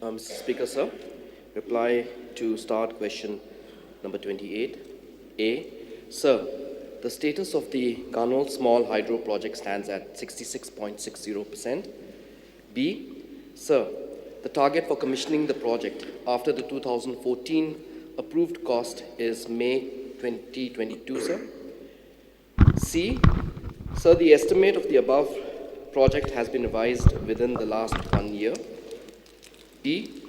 Mr. Speaker, sir, reply to start question number 28. A. Sir, the status of the Ganol Small Hydro Project stands at 66.60%. B. Sir, the target for commissioning the project after the 2014 approved cost is May 2022, sir. C. Sir, the estimate of the above project has been revised within the last 1 year. D.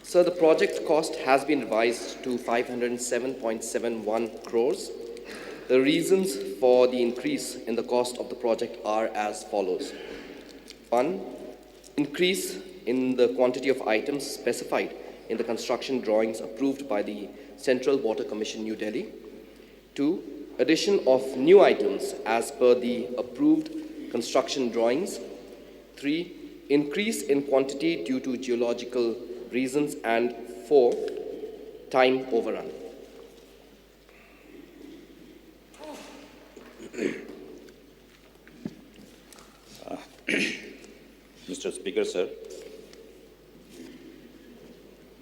Sir, the project cost has been revised to 507.71 crores. The reasons for the increase in the cost of the project are as follows. 1. Increase in the quantity of items specified in the construction drawings approved by the Central Water Commission, New Delhi. 2. Addition of new items as per the approved construction drawings. 3. Increase in quantity due to geological reasons. And 4. Time overrun. Mr. Speaker, sir,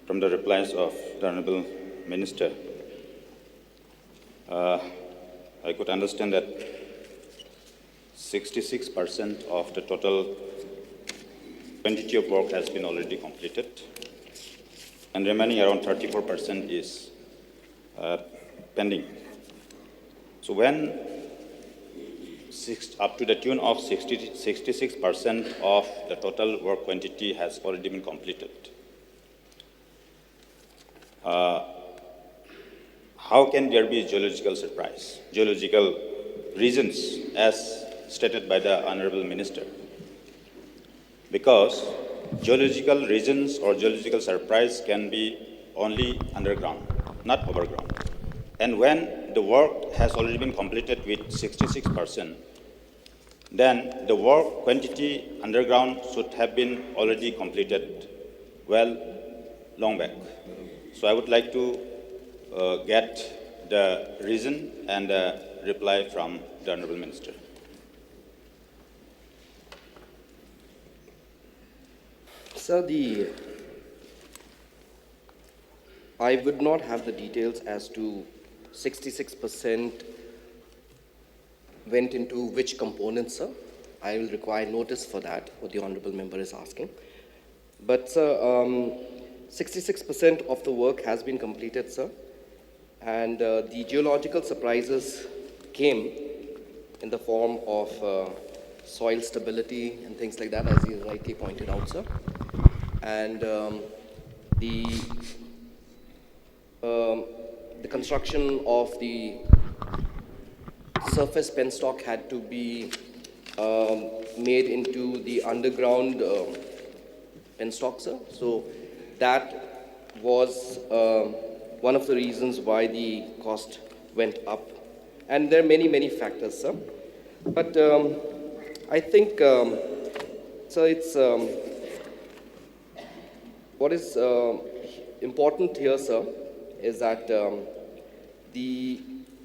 from the replies of the Honorable Minister, I could understand that 66% of the total quantity of work has been already completed, and remaining around 34% is pending. So when up to the tune of 66% of the total work quantity has already been completed, how can there be geological surprise, geological reasons as stated by the Honorable Minister? Because geological reasons or geological surprise can be only underground, not overground. And when the work has already been completed with 66%, then the work quantity underground should have been already completed long back. So I would like to get the reason and the reply from the Honorable Minister. Sir, I would not have the details as to 66% went into which components, sir. I will require notice for that, what the Honorable Member is asking. But, sir, 66% of the work has been completed, sir. And the geological surprises came in the form of soil stability and things like that, as you rightly pointed out, sir. And the construction of the surface penstock had to be made into the underground penstock, sir. So that was one of the reasons why the cost went up. And there are many, many factors, sir. But I think, sir, it's what is important here, sir, is that the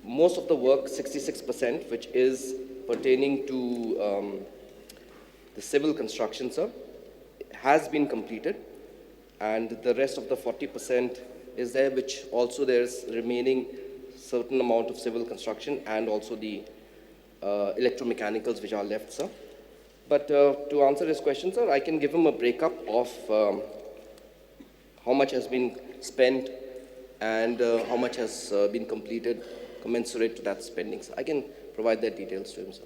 most of the work, 66%, which is pertaining to the civil construction, sir, has been completed, and the rest of the 40% is there, which also there's remaining certain amount of civil construction and also the electromechanicals which are left, sir. But to answer his question, sir, I can give him a breakup of how much has been spent and how much has been completed commensurate to that spending. So I can provide that details to him, sir.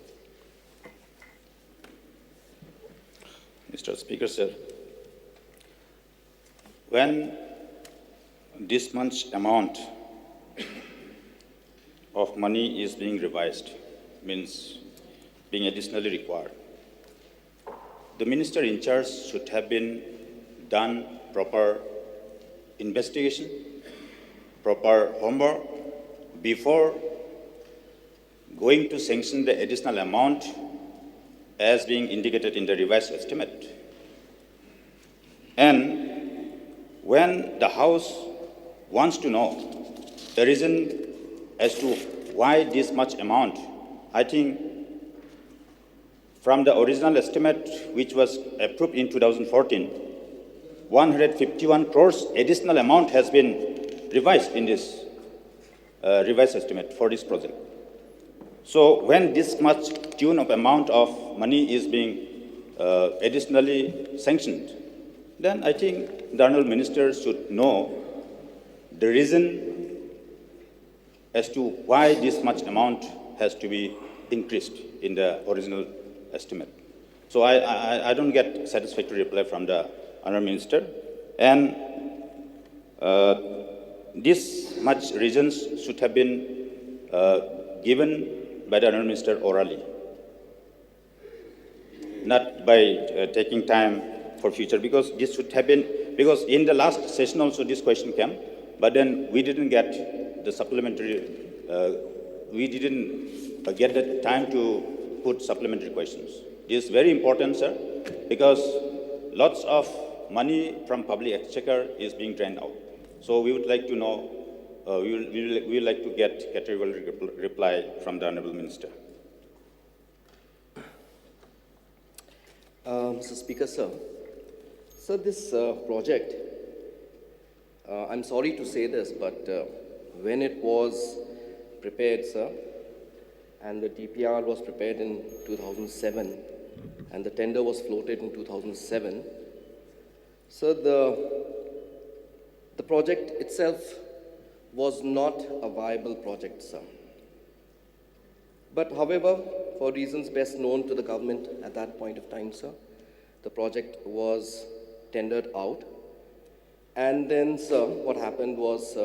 Mr. Speaker, sir, when this much amount of money is being revised, means being additionally required, the minister in charge should have been done proper investigation, proper homework before going to sanction the additional amount as being indicated in the revised estimate. And when the House wants to know the reason as to why this much amount, I think from the original estimate which was approved in 2014, 151 crores additional amount has been revised in this revised estimate for this project. So when this much tune of amount of money is being additionally sanctioned, then I think the Honourable Minister should know the reason as to why this much amount has to be increased in the original estimate. So I don't get satisfactory reply from the Honourable Minister. And this much reasons should have been given by the Honourable Minister orally, not by taking time for future, because this should have been, because in the last session also this question came, but then we didn't get the supplementary, we didn't get the time to put supplementary questions. This is very important, sir, because lots of money from public exchequer is being drained out. So we would like to know, we would like to get categorical reply from the Honourable Minister. Mr. Speaker, sir. Sir, this project, I'm sorry to say this, but when it was prepared, sir, and the DPR was prepared in 2007, and the tender was floated in 2007, so the project itself was not a viable project, sir. But however, for reasons best known to the government at that point of time, sir, the project was tendered out. And then, sir, what happened was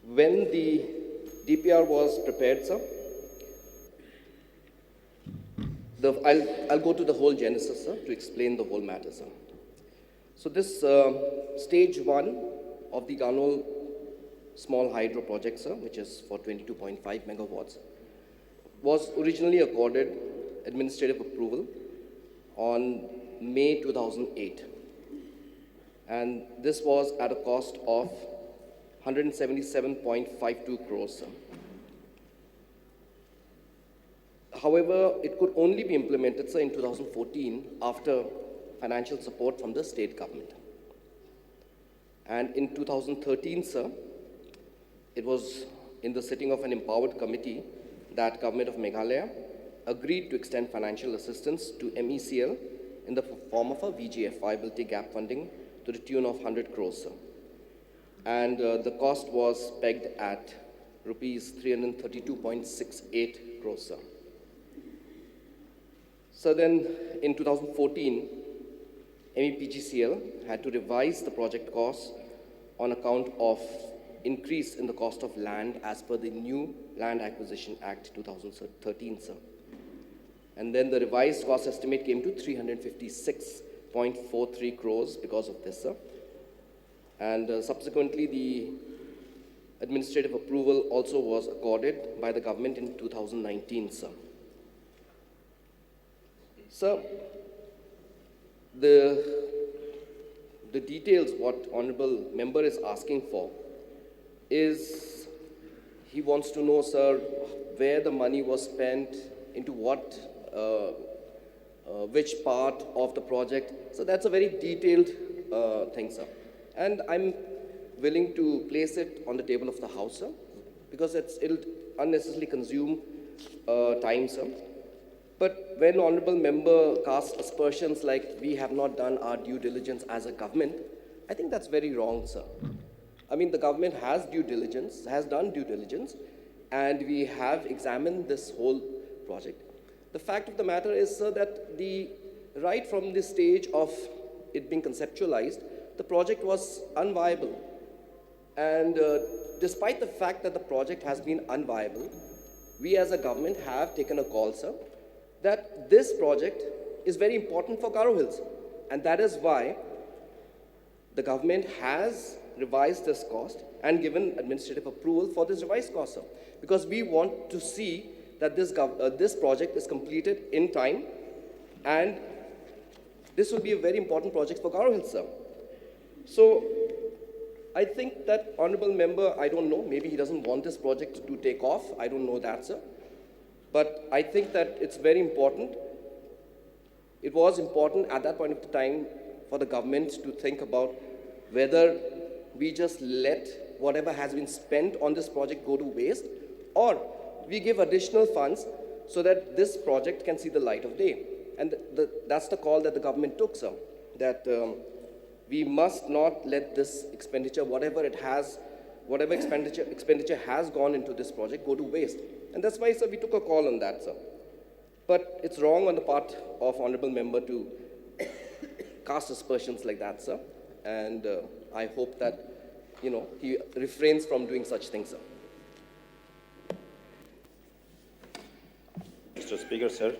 when the DPR was prepared, sir, I'll go to the whole genesis, sir, to explain the whole matter, sir. So this stage 1 of the Ganol Small Hydro Project, sir, which is for 22.5 megawatts, was originally accorded administrative approval on May 2008. And this was at a cost of 177.52 crores, sir. However, it could only be implemented, sir, in 2014 after financial support from the state government. And in 2013, sir, it was in the sitting of an empowered committee that Government of Meghalaya agreed to extend financial assistance to MECL in the form of a VGF, viability gap funding, to the tune of 100 crores, sir. And the cost was pegged at rupees 332.68 crores, sir. So then, in 2014, MEPGCL had to revise the project costs on account of increase in the cost of land as per the new Land Acquisition Act 2013, sir. And then the revised cost estimate came to 356.43 crores because of this, sir. And subsequently, the administrative approval also was accorded by the government in 2019, sir. Sir, the details what honorable member is asking for is he wants to know, sir, where the money was spent, into what, which part of the project. So that's a very detailed thing, sir. And I'm willing to place it on the table of the House, sir, because it'll unnecessarily consume time, sir. But when honorable member casts aspersions like we have not done our due diligence as a government, I think that's very wrong, sir. I mean, the government has due diligence, has done due diligence, and we have examined this whole project. The fact of the matter is, sir, that right from the stage of it being conceptualized, the project was unviable. And despite the fact that the project has been unviable, we as a government have taken a call, sir, that this project is very important for Garo Hills. And that is why the government has revised this cost and given administrative approval for this revised cost, sir. Because we want to see that this project is completed in time, and this will be a very important project for Garo Hills, sir. So I think that honorable member, I don't know, maybe he doesn't want this project to take off. I don't know that, sir. But I think that it's very important it was important at that point of the time for the government to think about whether we just let whatever has been spent on this project go to waste, or we give additional funds so that this project can see the light of day. And that's the call that the government took, sir, that we must not let this expenditure, whatever expenditure has gone into this project, go to waste. And that's why, sir, we took a call on that, sir. But it's wrong on the part of honorable member to cast aspersions like that, sir. And I hope that, he refrains from doing such things, sir. Mr. Speaker, sir,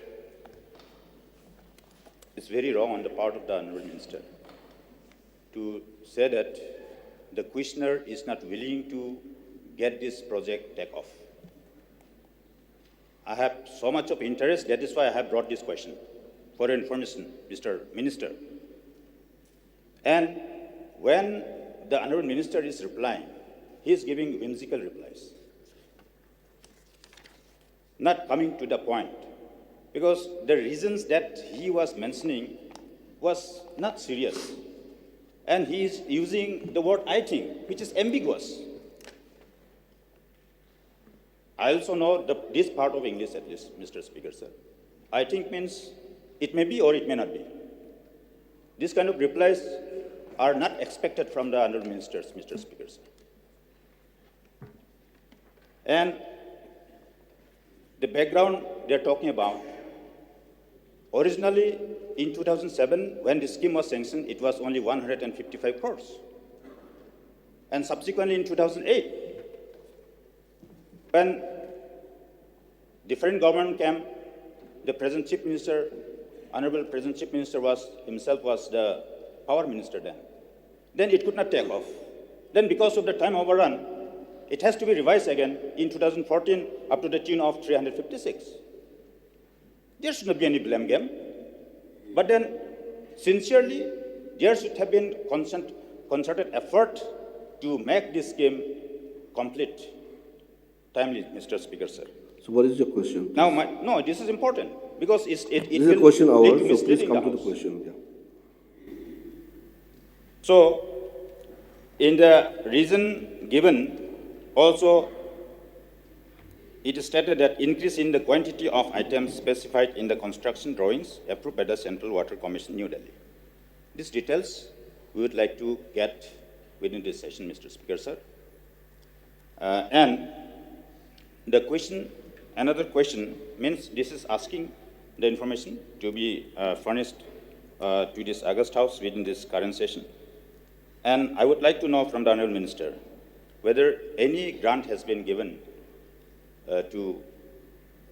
it's very wrong on the part of the Honourable Minister to say that the questioner is not willing to get this project take off. I have so much of interest, that is why I have brought this question for your information, Mr. Minister. And when the Honourable Minister is replying, he is giving whimsical replies, not coming to the point, because the reasons that he was mentioning was not serious. And he is using the word "I think," which is ambiguous. I also know this part of English at least, Mr. Speaker, sir. I think means it may be or it may not be. This kind of replies are not expected from the honourable ministers, Mr. Speaker, sir. And the background they're talking about, originally in 2007, when the scheme was sanctioned, it was only 155 crores. And subsequently in 2008, when different government came, the present Chief Minister, Honorable Present Chief Minister himself was the Power Minister then. Then it could not take off. Then because of the time overrun, it has to be revised again in 2014 up to the tune of 356. There should not be any blame game. But then, sincerely, there should have been concerted effort to make this scheme complete. Timely, Mr. Speaker, sir. So what is your question? Now, no, this is important because it This is a question lead hour, to so please misleading come to the House. question. Yeah. So, in the reason given, also, it is stated that increase in the quantity of items specified in the construction drawings approved by the Central Water Commission, New Delhi. These details we would like to get within this session, Mr. Speaker, sir. And the question, another question means this is asking the information to be furnished to this August House within this current session. And I would like to know from the Honourable Minister whether any grant has been given to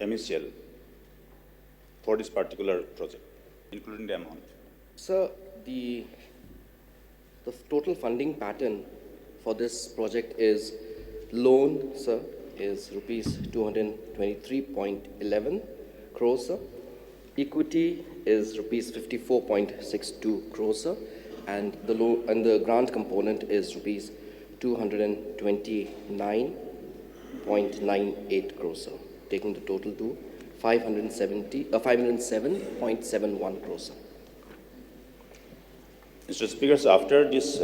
MECL for this particular project, including the amount. Sir, the total funding pattern for this project is loan, sir, is rupees 223.11 crores, sir. Equity is rupees 54.62 crores, sir. And the grant component is rupees 229.98 crores, sir, taking the total to 507.71 crores, sir. Mr. Speaker, after this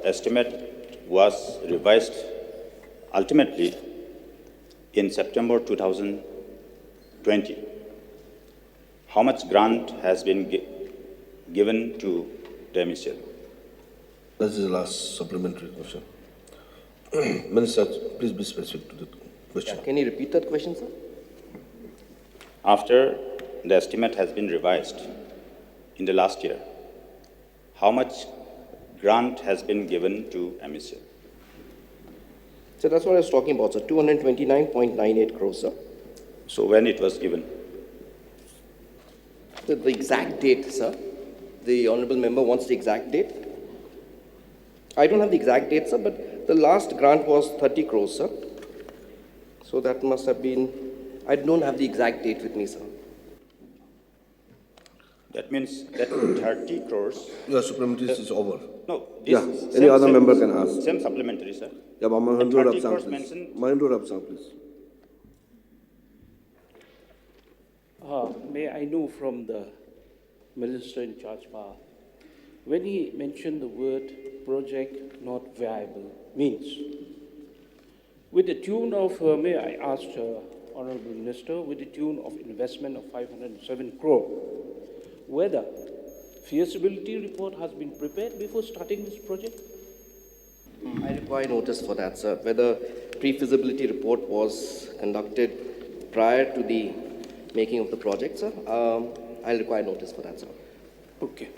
estimate was revised ultimately in September 2020, how much grant has been given to the MECL? That is the last supplementary question. Minister, please be specific to the question. Can you repeat that question, sir? After the estimate has been revised in the last year, how much grant has been given to MECL? So that's what I was talking about, sir. 229.98 crores, sir. So when it was given? The exact date, sir. The honourable member wants the exact date. I don't have the exact date, sir, but the last grant was 30 crores, sir. So that must have been, I don't have the exact date with me, sir. That means that 30 crores. Your supplementary is over. No, this Yeah, any other member can ask. Same supplementary, sir. Yeah, but And Mahendra 30 Rabsang, crores please. mentioned. Mahendra Rabsang, please. May I know from the Minister in charge power. When he mentioned the word project not viable, means with the tune of, may I ask Honorable Minister, with the tune of investment of 507 crore, whether feasibility report has been prepared before starting this project? I require notice for that, sir. Whether pre-feasibility report was conducted prior to the making of the project, sir, I'll require notice for that, sir. Okay.